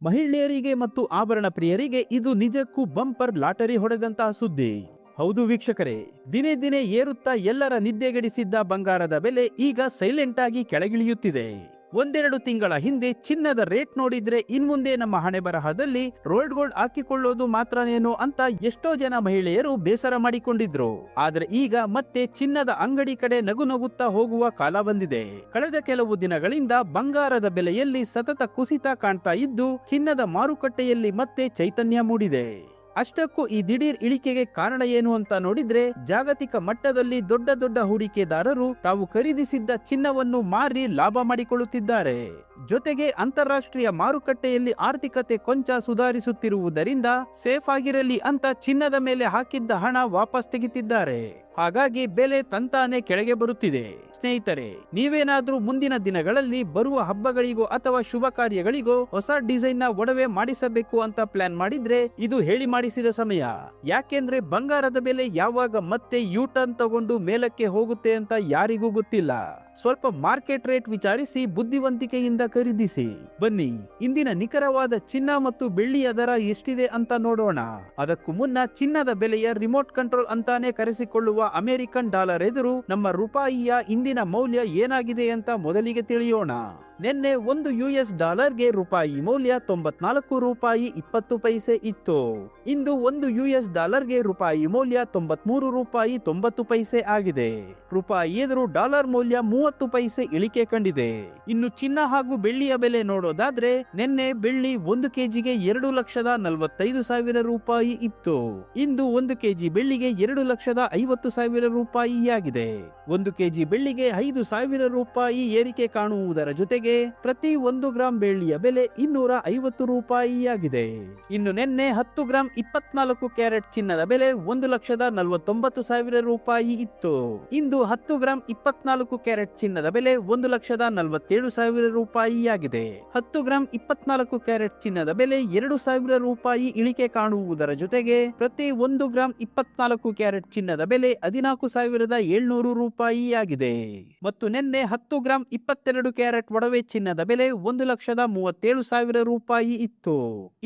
ಮಹಿಳೆಯರಿಗೆ ಮತ್ತು ಆಭರಣ ಪ್ರಿಯರಿಗೆ ಇದು ನಿಜಕ್ಕೂ ಬಂಪರ್ ಲಾಟರಿ ಹೊಡೆದಂತಹ ಸುದ್ದಿ. ಹೌದು ವೀಕ್ಷಕರೇ, ದಿನೇ ದಿನೇ ಏರುತ್ತಾ ಎಲ್ಲರ ನಿದ್ದೆಗೆಡಿಸಿದ್ದ ಬಂಗಾರದ ಬೆಲೆ ಈಗ ಸೈಲೆಂಟ್ ಆಗಿ ಕೆಳಗಿಳಿಯುತ್ತಿದೆ. ಒಂದೆರಡು ತಿಂಗಳ ಹಿಂದೆ ಚಿನ್ನದ ರೇಟ್ ನೋಡಿದ್ರೆ ಇನ್ಮುಂದೆ ನಮ್ಮ ಹಣೆ ಬರಹದಲ್ಲಿ ರೋಲ್ಡ್ ಗೋಲ್ಡ್ ಹಾಕಿಕೊಳ್ಳೋದು ಮಾತ್ರನೇನೋ ಅಂತ ಎಷ್ಟೋ ಜನ ಮಹಿಳೆಯರು ಬೇಸರ ಮಾಡಿಕೊಂಡಿದ್ರು. ಆದ್ರೆ ಈಗ ಮತ್ತೆ ಚಿನ್ನದ ಅಂಗಡಿ ಕಡೆ ನಗು ನಗುತ್ತಾ ಹೋಗುವ ಕಾಲ ಬಂದಿದೆ. ಕಳೆದ ಕೆಲವು ದಿನಗಳಿಂದ ಬಂಗಾರದ ಬೆಲೆಯಲ್ಲಿ ಸತತ ಕುಸಿತ ಕಾಣ್ತಾ ಇದ್ದು ಚಿನ್ನದ ಮಾರುಕಟ್ಟೆಯಲ್ಲಿ ಮತ್ತೆ ಚೈತನ್ಯ ಮೂಡಿದೆ. ಅಷ್ಟಕ್ಕೂ ಈ ದಿಢೀರ್ ಇಳಿಕೆಗೆ ಕಾರಣ ಏನು ಅಂತ ನೋಡಿದ್ರೆ, ಜಾಗತಿಕ ಮಟ್ಟದಲ್ಲಿ ದೊಡ್ಡ ದೊಡ್ಡ ಹೂಡಿಕೆದಾರರು ತಾವು ಖರೀದಿಸಿದ್ದ ಚಿನ್ನವನ್ನು ಮಾರಿ ಲಾಭ ಮಾಡಿಕೊಳ್ಳುತ್ತಿದ್ದಾರೆ. ಜೊತೆಗೆ ಅಂತಾರಾಷ್ಟ್ರೀಯ ಮಾರುಕಟ್ಟೆಯಲ್ಲಿ ಆರ್ಥಿಕತೆ ಕೊಂಚ ಸುಧಾರಿಸುತ್ತಿರುವುದರಿಂದ ಸೇಫ್ ಆಗಿರಲಿ ಅಂತ ಚಿನ್ನದ ಮೇಲೆ ಹಾಕಿದ್ದ ಹಣ ವಾಪಸ್ ತೆಗಿತಿದ್ದಾರೆ. ಹಾಗಾಗಿ ಬೆಲೆ ತಂತಾನೆ ಕೆಳಗೆ ಬರುತ್ತಿದೆ. ಸ್ನೇಹಿತರೆ, ನೀವೇನಾದ್ರೂ ಮುಂದಿನ ದಿನಗಳಲ್ಲಿ ಬರುವ ಹಬ್ಬಗಳಿಗೋ ಅಥವಾ ಶುಭ ಕಾರ್ಯಗಳಿಗೋ ಹೊಸ ಡಿಸೈನ್ ನ ಒಡವೆ ಮಾಡಿಸಬೇಕು ಅಂತ ಪ್ಲಾನ್ ಮಾಡಿದ್ರೆ ಇದು ಹೇಳಿ ಮಾಡಿಸಿದ ಸಮಯ. ಯಾಕೆಂದ್ರೆ ಬಂಗಾರದ ಬೆಲೆ ಯಾವಾಗ ಮತ್ತೆ ಯೂ ಟರ್ನ್ ತಗೊಂಡು ಮೇಲಕ್ಕೆ ಹೋಗುತ್ತೆ ಅಂತ ಯಾರಿಗೂ ಗೊತ್ತಿಲ್ಲ. ಸ್ವಲ್ಪ ಮಾರ್ಕೆಟ್ ರೇಟ್ ವಿಚಾರಿಸಿ ಬುದ್ಧಿವಂತಿಕೆಯಿಂದ ಖರೀದಿಸಿ. ಬನ್ನಿ ಇಂದಿನ ನಿಖರವಾದ ಚಿನ್ನ ಮತ್ತು ಬೆಳ್ಳಿಯ ದರ ಎಷ್ಟಿದೆ ಅಂತ ನೋಡೋಣ. ಅದಕ್ಕೂ ಮುನ್ನ ಚಿನ್ನದ ಬೆಲೆಯ ರಿಮೋಟ್ ಕಂಟ್ರೋಲ್ ಅಂತಾನೆ ಕರೆಸಿಕೊಳ್ಳುವ ಅಮೆರಿಕನ್ ಡಾಲರ್ ಎದುರು ನಮ್ಮ ರೂಪಾಯಿಯ ಇಂದಿನ ಮೌಲ್ಯ ಏನಾಗಿದೆ ಅಂತ ಮೊದಲಿಗೆ ತಿಳಿಯೋಣ. ನಿನ್ನೆ ಒಂದು ಯುಎಸ್ ಡಾಲರ್ಗೆ ರೂಪಾಯಿ ಮೌಲ್ಯ 94 ರೂಪಾಯಿ 20 ಪೈಸೆ ಇತ್ತು. ಇಂದು ಒಂದು ಯುಎಸ್ ಡಾಲರ್ಗೆ ರೂಪಾಯಿ ಮೌಲ್ಯ 93 ರೂಪಾಯಿ 90 ಪೈಸೆ ಆಗಿದೆ. ರೂಪಾಯಿ ಎದುರು ಡಾಲರ್ ಮೌಲ್ಯ 30 ಪೈಸೆ ಇಳಿಕೆ ಕಂಡಿದೆ. ಇನ್ನು ಚಿನ್ನ ಹಾಗೂ ಬೆಳ್ಳಿಯ ಬೆಲೆ ನೋಡೋದಾದ್ರೆ, ನಿನ್ನೆ ಬೆಳ್ಳಿ 1 ಕೆಜಿಗೆ 2,45,000 ರೂಪಾಯಿ ಇತ್ತು. ಇಂದು 1 ಕೆಜಿ ಬೆಳ್ಳಿಗೆ 2,50,000 ರೂಪಾಯಿಯಾಗಿದೆ. 1 ಕೆಜಿ ಬೆಳ್ಳಿಗೆ 5,000 ರೂಪಾಯಿ ಏರಿಕೆ ಕಾಣುವುದರ ಜೊತೆಗೆ ಪ್ರತಿ 1 ಗ್ರಾಂ ಬೆಳ್ಳಿಯ ಬೆಲೆ 250 ರೂಪಾಯಿಯಾಗಿದೆ. ಇನ್ನು ನಿನ್ನೆ 10 ಗ್ರಾಂ 24 ಕ್ಯಾರೆಟ್ ಚಿನ್ನದ ಬೆಲೆ 1,49,000 ರೂಪಾಯಿ ಇತ್ತು. ಇಂದು 10 ಗ್ರಾಂ 24 ಕ್ಯಾರೆಟ್ ಚಿನ್ನದ ಬೆಲೆ 1,47,000 ರೂಪಾಯಿಯಾಗಿದೆ. 10 ಗ್ರಾಂ 24 ಕ್ಯಾರೆಟ್ ಚಿನ್ನದ ಬೆಲೆ 2,000 ರೂಪಾಯಿ ಇಳಿಕೆ ಕಾಣುವುದರ ಜೊತೆಗೆ ಪ್ರತಿ 1 ಗ್ರಾಂ 24 ಕ್ಯಾರೆಟ್ ಚಿನ್ನದ ಬೆಲೆ 14,700 ರೂಪಾಯಿಯಾಗಿದೆ. ಮತ್ತು ನಿನ್ನೆ 10 ಗ್ರಾಂ 22 ಕ್ಯಾರೆಟ್ ಒಡವೆ ಚಿನ್ನದ ಬೆಲೆ 1,37,000 ರೂಪಾಯಿ ಇತ್ತು.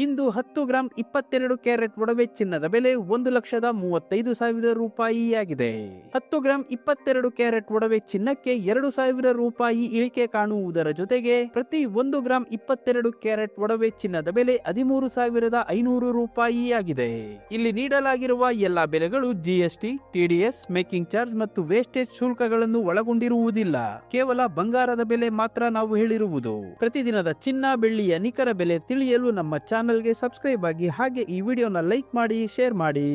ಇಂದು 10 ಗ್ರಾಂ 22 ಕ್ಯಾರೆಟ್ ಒಡವೆ ಚಿನ್ನದ ಬೆಲೆ 1,35,000 ರೂಪಾಯಿಯಾಗಿದೆ. 10 ಗ್ರಾಂ 22 ಕ್ಯಾರೆಟ್ ಒಡವೆ ಚಿನ್ನಕ್ಕೆ 2,000 ರೂಪಾಯಿ ಇಳಿಕೆ ಕಾಣುವುದರ ಜೊತೆಗೆ ಪ್ರತಿ 1 ಗ್ರಾಂ 22 ಕ್ಯಾರೆಟ್ ಒಡವೆ ಚಿನ್ನದ ಬೆಲೆ 13,500 ರೂಪಾಯಿಯಾಗಿದೆ. ಇಲ್ಲಿ ನೀಡಲಾಗಿರುವ ಎಲ್ಲಾ ಬೆಲೆಗಳು ಜಿಎಸ್ಟಿ, ಟಿಡಿಎಸ್, ಮೇಕಿಂಗ್ ಚಾರ್ಜ್ ಮತ್ತು ವೇಸ್ಟೇಜ್ ಶುಲ್ಕಗಳನ್ನು ಒಳಗೊಂಡಿರುವುದಿಲ್ಲ. ಕೇವಲ ಬಂಗಾರದ ಬೆಲೆ ಮಾತ್ರ ನಾವು ಹೇಳಿರುವುದು. ಪ್ರತಿದಿನದ ಚಿನ್ನ ಬೆಳ್ಳಿಯ ನಿಖರ ಬೆಲೆ ತಿಳಿಯಲು ನಮ್ಮ ಚಾನೆಲ್ಗೆ ಸಬ್ಸ್ಕ್ರೈಬ್ ಆಗಿ, ಹಾಗೆ ಈ ವಿಡಿಯೋನ ಲೈಕ್ ಮಾಡಿ, ಶೇರ್ ಮಾಡಿ.